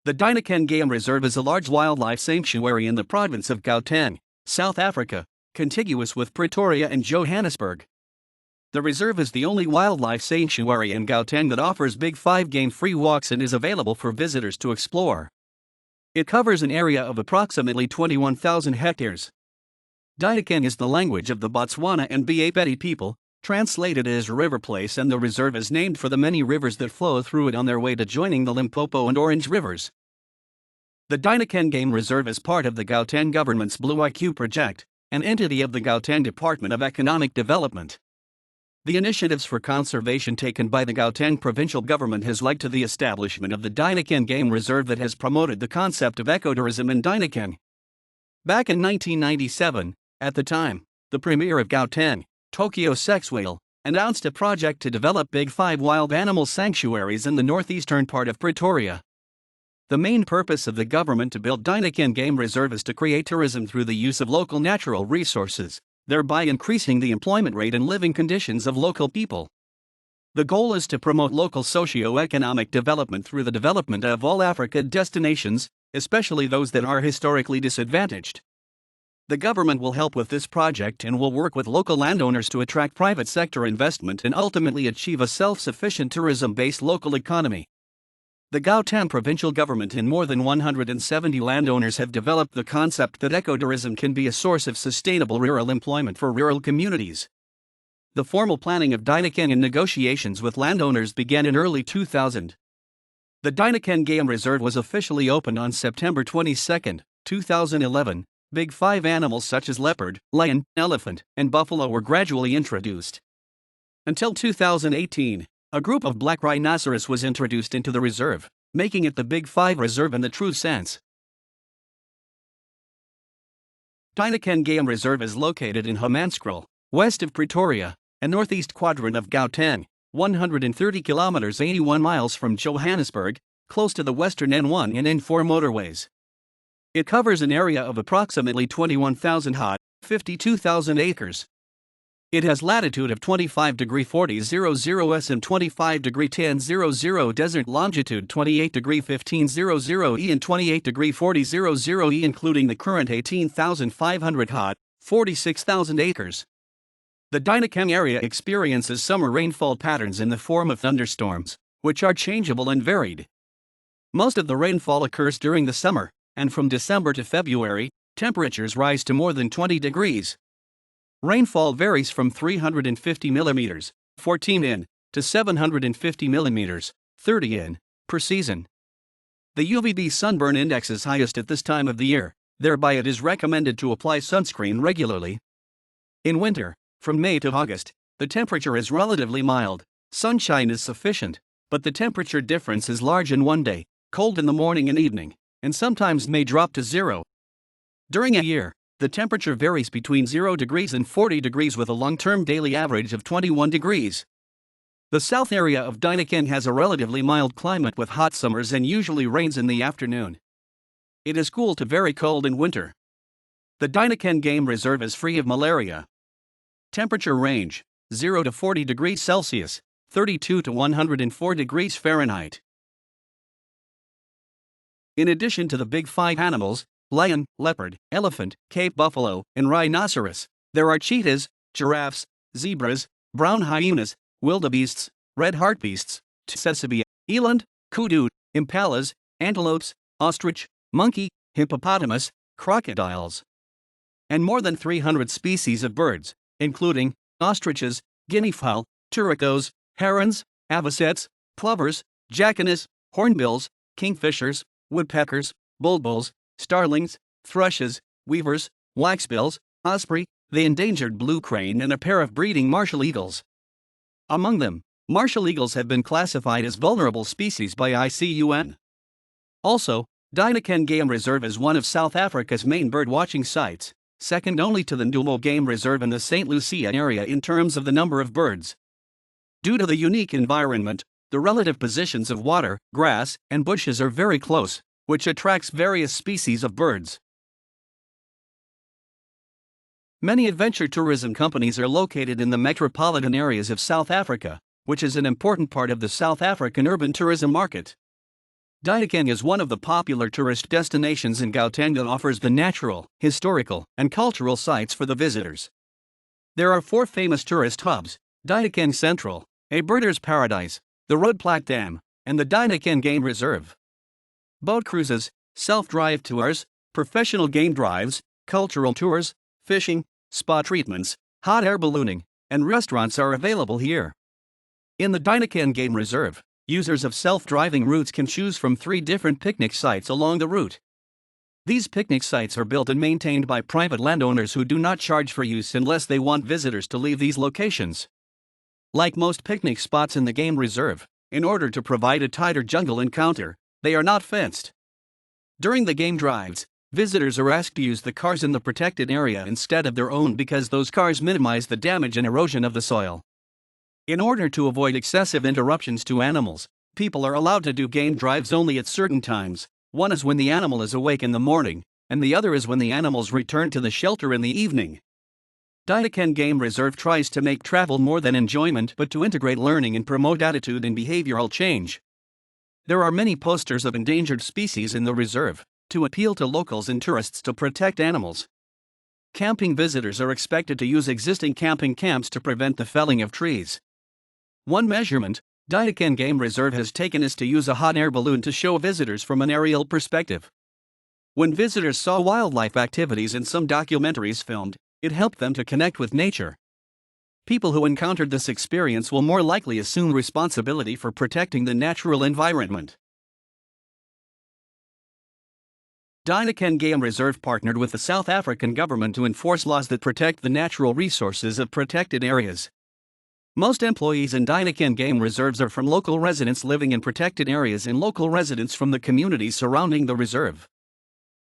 The Dinokeng Game Reserve is a large wildlife sanctuary in the province of Gauteng, South Africa, contiguous with Pretoria and Johannesburg. The reserve is the only wildlife sanctuary in Gauteng that offers Big 5 game-free walks and is available for visitors to explore. It covers an area of approximately 21,000 hectares. Dinokeng is the language of the baTswana and baPedi people, translated as river place, and the reserve is named for the many rivers that flow through it on their way to joining the Limpopo and Orange rivers. The Dinokeng Game Reserve is part of the Gauteng government's Blue IQ project, an entity of the Gauteng Department of Economic Development. The initiatives for conservation taken by the Gauteng provincial government has led to the establishment of the Dinokeng Game Reserve that has promoted the concept of ecotourism in Dinokeng. Back in 1997, at the time, the Premier of Gauteng, Tokyo Sexwale, announced a project to develop Big 5 wild animal sanctuaries in the northeastern part of Pretoria. The main purpose of the government to build Dinokeng Game Reserve is to create tourism through the use of local natural resources, thereby increasing the employment rate and living conditions of local people. The goal is to promote local socio-economic development through the development of all Africa destinations, especially those that are historically disadvantaged. The government will help with this project and will work with local landowners to attract private sector investment and ultimately achieve a self-sufficient tourism-based local economy. The Gauteng provincial government and more than 170 landowners have developed the concept that ecotourism can be a source of sustainable rural employment for rural communities. The formal planning of Dinokeng and negotiations with landowners began in early 2000. The Dinokeng Game Reserve was officially opened on September 22, 2011. Big 5 animals such as leopard, lion, elephant, and buffalo were gradually introduced. Until 2018, a group of black rhinoceros was introduced into the reserve, making it the Big 5 reserve in the true sense. Dinokeng Game Reserve is located in Hammanskraal, west of Pretoria, a northeast quadrant of Gauteng, 130 kilometers 81 miles from Johannesburg, close to the western N1 and N4 motorways. It covers an area of approximately 21,000 ha, 52,000 acres. It has latitude of 25 degree 40'00 S and 25 degree 10'00 desert, longitude 28 degree 15'00 E and 28 degree 40'00 E, including the current 18,500 ha, 46,000 acres. The Dinokeng area experiences summer rainfall patterns in the form of thunderstorms, which are changeable and varied. Most of the rainfall occurs during the summer, and from December to February, temperatures rise to more than 20 degrees. Rainfall varies from 350 mm, 14 in, to 750 mm, 30 in, per season. The UVB sunburn index is highest at this time of the year, thereby it is recommended to apply sunscreen regularly. In winter, from May to August, the temperature is relatively mild, sunshine is sufficient, but the temperature difference is large in one day, cold in the morning and evening, and sometimes may drop to zero. During a year, the temperature varies between 0 degrees and 40 degrees with a long-term daily average of 21 degrees. The south area of Dinokeng has a relatively mild climate with hot summers and usually rains in the afternoon. It is cool to very cold in winter. The Dinokeng Game Reserve is free of malaria. Temperature range, 0 to 40 degrees Celsius, 32 to 104 degrees Fahrenheit. In addition to the Big 5 animals, lion, leopard, elephant, Cape buffalo, and rhinoceros, there are cheetahs, giraffes, zebras, brown hyenas, wildebeests, red hartebeests, tsessebe, eland, kudu, impalas, antelopes, ostrich, monkey, hippopotamus, crocodiles, and more than 300 species of birds, including ostriches, guinea fowl, turacos, herons, avocets, plovers, jackanas, hornbills, kingfishers, woodpeckers, bulbuls, starlings, thrushes, weavers, waxbills, osprey, the endangered blue crane, and a pair of breeding martial eagles. Among them, martial eagles have been classified as vulnerable species by ICUN. Also, Dinokeng Game Reserve is one of South Africa's main bird-watching sites, second only to the Limpopo Game Reserve and the St. Lucia area in terms of the number of birds. Due to the unique environment, the relative positions of water, grass, and bushes are very close, which attracts various species of birds. Many adventure tourism companies are located in the metropolitan areas of South Africa, which is an important part of the South African urban tourism market. Dinokeng is one of the popular tourist destinations in Gauteng that offers the natural, historical, and cultural sites for the visitors. There are 4 famous tourist hubs: Dinokeng Central, a birder's paradise, the Roodplaat Dam, and the Dinokeng Game Reserve. Boat cruises, self-drive tours, professional game drives, cultural tours, fishing, spa treatments, hot air ballooning, and restaurants are available here. In the Dinokeng Game Reserve, users of self-driving routes can choose from 3 different picnic sites along the route. These picnic sites are built and maintained by private landowners who do not charge for use unless they want visitors to leave these locations. Like most picnic spots in the game reserve, in order to provide a tighter jungle encounter, they are not fenced. During the game drives, visitors are asked to use the cars in the protected area instead of their own because those cars minimize the damage and erosion of the soil. In order to avoid excessive interruptions to animals, people are allowed to do game drives only at certain times. One is when the animal is awake in the morning, and the other is when the animals return to the shelter in the evening. Dinokeng Game Reserve tries to make travel more than enjoyment but to integrate learning and promote attitude and behavioral change. There are many posters of endangered species in the reserve, to appeal to locals and tourists to protect animals. Camping visitors are expected to use existing camping camps to prevent the felling of trees. One measurement Dinokeng Game Reserve has taken is to use a hot air balloon to show visitors from an aerial perspective. When visitors saw wildlife activities in some documentaries filmed, it helped them to connect with nature. People who encountered this experience will more likely assume responsibility for protecting the natural environment. Dinokeng Game Reserve partnered with the South African government to enforce laws that protect the natural resources of protected areas. Most employees in Dinokeng Game Reserves are from local residents living in protected areas and local residents from the communities surrounding the reserve.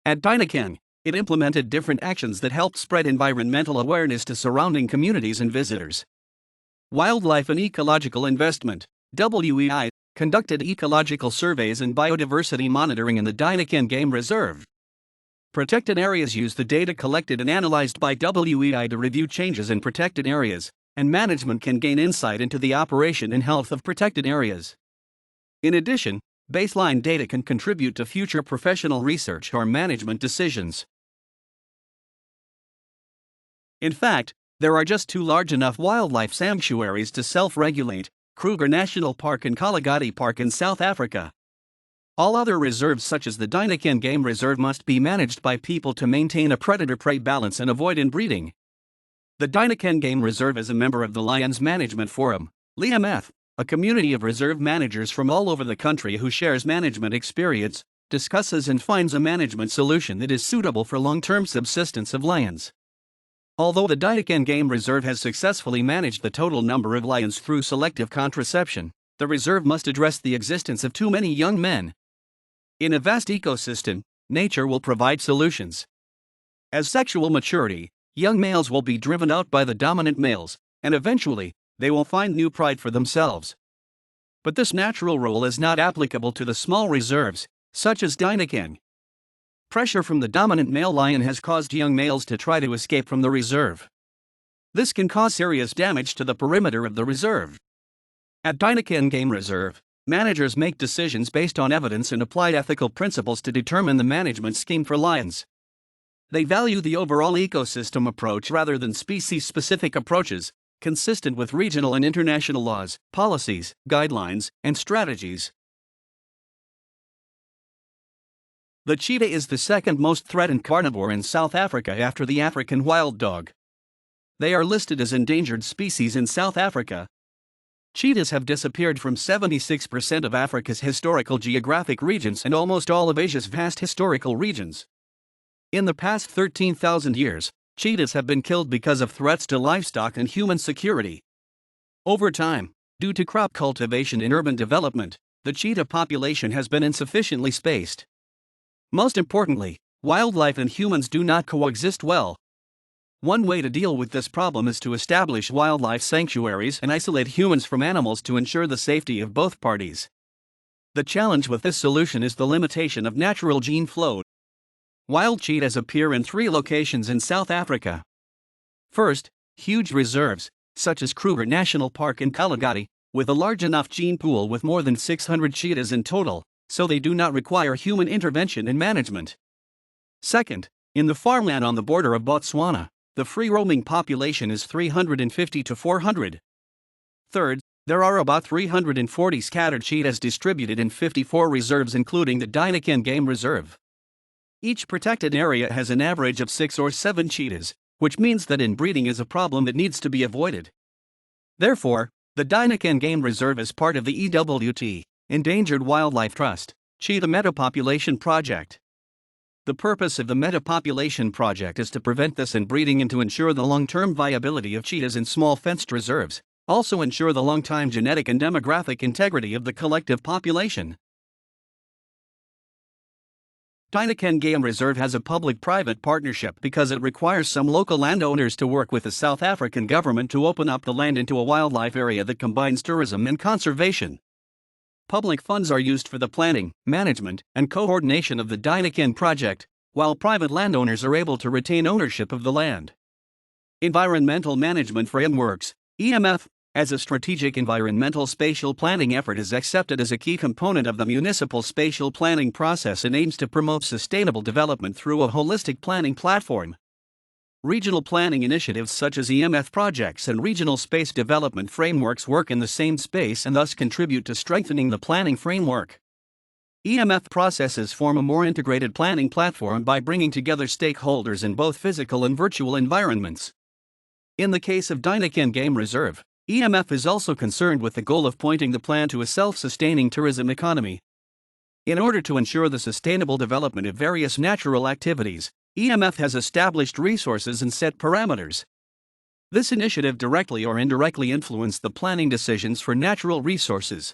At Dinokeng, it implemented different actions that helped spread environmental awareness to surrounding communities and visitors. Wildlife and Ecological Investment (WEI) conducted ecological surveys and biodiversity monitoring in the Dinokeng Game Reserve. Protected areas use the data collected and analyzed by WEI to review changes in protected areas, and management can gain insight into the operation and health of protected areas. In addition, baseline data can contribute to future professional research or management decisions. In fact, there are just 2 large enough wildlife sanctuaries to self-regulate: Kruger National Park and Kalahari Park in South Africa. All other reserves such as the Dinokeng Game Reserve must be managed by people to maintain a predator-prey balance and avoid inbreeding. The Dinokeng Game Reserve is a member of the Lions Management Forum, LMF, a community of reserve managers from all over the country who shares management experience, discusses and finds a management solution that is suitable for long-term subsistence of lions. Although the Dinokeng Game Reserve has successfully managed the total number of lions through selective contraception, the reserve must address the existence of too many young men. In a vast ecosystem, nature will provide solutions. As sexual maturity, young males will be driven out by the dominant males, and eventually, they will find new pride for themselves. But this natural rule is not applicable to the small reserves, such as Dinokeng. Pressure from the dominant male lion has caused young males to try to escape from the reserve. This can cause serious damage to the perimeter of the reserve. At Dinokeng Game Reserve, managers make decisions based on evidence and apply ethical principles to determine the management scheme for lions. They value the overall ecosystem approach rather than species-specific approaches, consistent with regional and international laws, policies, guidelines, and strategies. The cheetah is the second most threatened carnivore in South Africa after the African wild dog. They are listed as endangered species in South Africa. Cheetahs have disappeared from 76% of Africa's historical geographic regions and almost all of Asia's vast historical regions. In the past 13,000 years, cheetahs have been killed because of threats to livestock and human security. Over time, due to crop cultivation and urban development, the cheetah population has been insufficiently spaced. Most importantly, wildlife and humans do not coexist well. One way to deal with this problem is to establish wildlife sanctuaries and isolate humans from animals to ensure the safety of both parties. The challenge with this solution is the limitation of natural gene flow. Wild cheetahs appear in 3 locations in South Africa. First, huge reserves, such as Kruger National Park in Kalahari, with a large enough gene pool with more than 600 cheetahs in total, so they do not require human intervention in management. Second, in the farmland on the border of Botswana, the free-roaming population is 350 to 400. Third, there are about 340 scattered cheetahs distributed in 54 reserves including the Dinokeng Game Reserve. Each protected area has an average of 6 or 7 cheetahs, which means that inbreeding is a problem that needs to be avoided. Therefore, the Dinokeng Game Reserve is part of the EWT, Endangered Wildlife Trust, Cheetah Metapopulation Project. The purpose of the Metapopulation Project is to prevent this inbreeding and to ensure the long-term viability of cheetahs in small fenced reserves, also ensure the long-time genetic and demographic integrity of the collective population. Dinokeng Game Reserve has a public-private partnership because it requires some local landowners to work with the South African government to open up the land into a wildlife area that combines tourism and conservation. Public funds are used for the planning, management, and coordination of the Dinokeng project, while private landowners are able to retain ownership of the land. Environmental Management Frameworks, EMF, as a strategic environmental spatial planning effort is accepted as a key component of the municipal spatial planning process and aims to promote sustainable development through a holistic planning platform. Regional planning initiatives such as EMF projects and regional space development frameworks work in the same space and thus contribute to strengthening the planning framework. EMF processes form a more integrated planning platform by bringing together stakeholders in both physical and virtual environments. In the case of Dinokeng Game Reserve, EMF is also concerned with the goal of pointing the plan to a self-sustaining tourism economy. In order to ensure the sustainable development of various natural activities, EMF has established resources and set parameters. This initiative directly or indirectly influenced the planning decisions for natural resources.